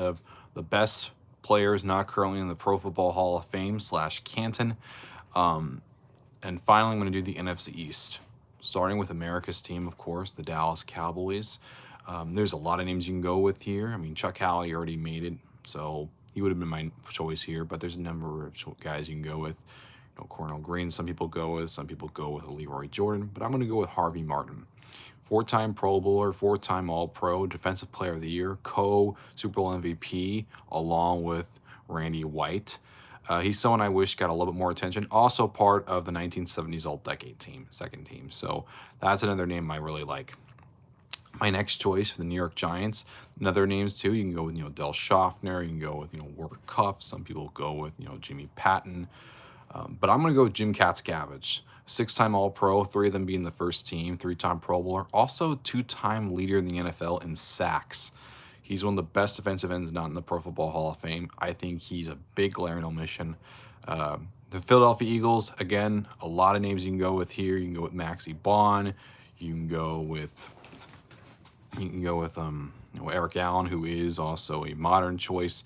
of the best players not currently in the Pro Football Hall of Fame / Canton. And finally, I'm going to do the NFC East, starting with America's team, of course, the Dallas Cowboys. There's a lot of names you can go with here. I mean, Chuck Howley already made it, so he would have been my choice here, but there's a number of guys you can go with. You know, Cornell Green, some people go with. Some people go with Leroy Jordan, but I'm going to go with Harvey Martin. 4-time Pro Bowler, 4-time All-Pro, Defensive Player of the Year, co-Super Bowl MVP, along with Randy White. He's someone I wish got a little bit more attention. Also part of the 1970s All-Decade team, second team. So that's another name I really like. My next choice for the New York Giants, another names too. You can go with, Del Schaffner. You can go with, Walker Cuff. Some people go with, Jimmy Patton. But I'm going to go with Jim Katzcavage. 6-time All-Pro, 3 of them being the first team, 3-time Pro Bowler. Also 2-time leader in the NFL in sacks. He's one of the best defensive ends not in the Pro Football Hall of Fame. I think he's a big glaring omission. The Philadelphia Eagles, again, a lot of names you can go with here. You can go with Maxie Baughan. You can go with Eric Allen, who is also a modern choice.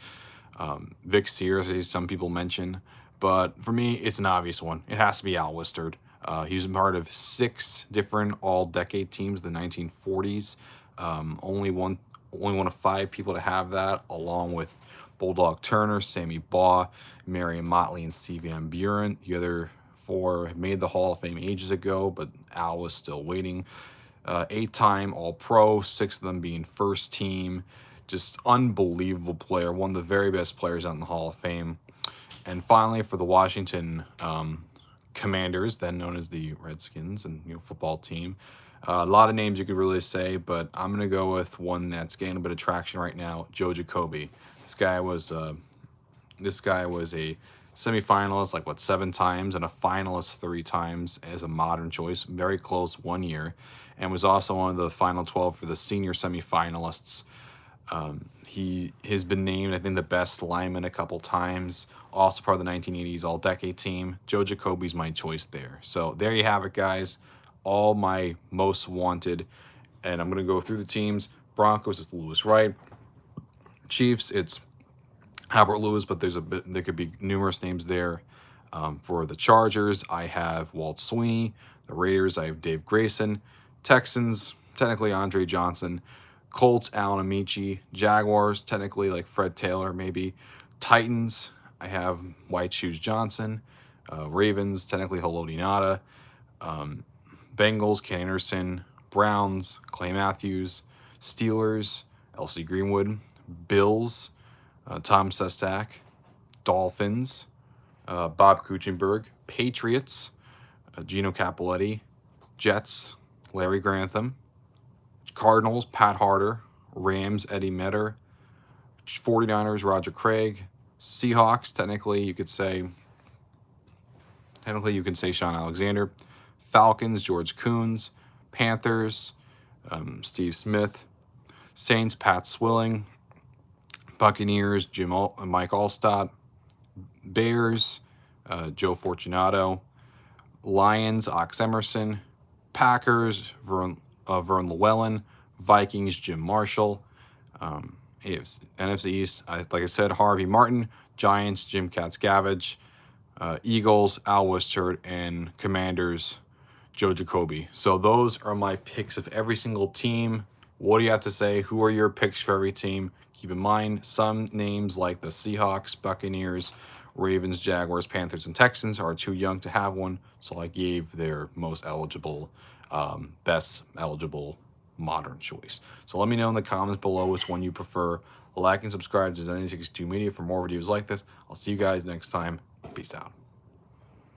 Vic Sears, as some people mention. But for me, it's an obvious one. It has to be Al Wistard. He was a part of 6 different all-decade teams in the 1940s. Only one of 5 people to have that, along with Bulldog Turner, Sammy Baugh, Marion Motley, and Steve Van Buren. The other 4 made the Hall of Fame ages ago, but Al was still waiting. 8-time All-Pro, 6 of them being first team. Just unbelievable player, one of the very best players out in the Hall of Fame. And finally, for the Washington Commanders, then known as the Redskins and football team, a lot of names you could really say, but I'm going to go with one that's gaining a bit of traction right now, Joe Jacoby. This guy was a semifinalist 7 times and a finalist 3 times as a modern choice. Very close one year, and was also one of the final 12 for the senior semifinalists. He has been named, I think, the best lineman a couple times. Also part of the 1980s All-Decade team. Joe Jacoby's my choice there. So there you have it, guys. All my most wanted. And I'm going to go through the teams. Broncos, it's Lewis Wright. Chiefs, it's Albert Lewis, but there could be numerous names there. For the Chargers, I have Walt Sweeney. The Raiders, I have Dave Grayson. Texans, technically Andre Johnson. Colts, Alan Amici. Jaguars, technically like Fred Taylor, maybe. Titans, I have White Shoes Johnson. Ravens, technically Haloti Ngata. Bengals, Ken Anderson. Browns, Clay Matthews. Steelers, L.C. Greenwood. Bills, Tom Sestak. Dolphins, Bob Kuchenberg. Patriots, Gino Cappelletti. Jets, Larry Grantham. Cardinals, Pat Harder. Rams, Eddie Metter. 49ers, Roger Craig. Seahawks, technically you can say Sean Alexander. Falcons, George Coons. Panthers, Steve Smith. Saints, Pat Swilling. Buccaneers, Mike Allstott. Bears, Joe Fortunato. Lions, Ox Emerson. Packers, Vern Llewellyn. Vikings, Jim Marshall. NFC East, like I said, Harvey Martin. Giants, Jim Katzcavage. Eagles, Al Wistard. And Commanders, Joe Jacoby. So those are my picks of every single team. What do you have to say? Who are your picks for every team? Keep in mind, some names like the Seahawks, Buccaneers, Ravens, Jaguars, Panthers, and Texans are too young to have one, so I gave their most eligible, best eligible modern choice. So let me know in the comments below which one you prefer. Like and subscribe to Zennie62 Media for more videos like this. I'll see you guys next time. Peace out.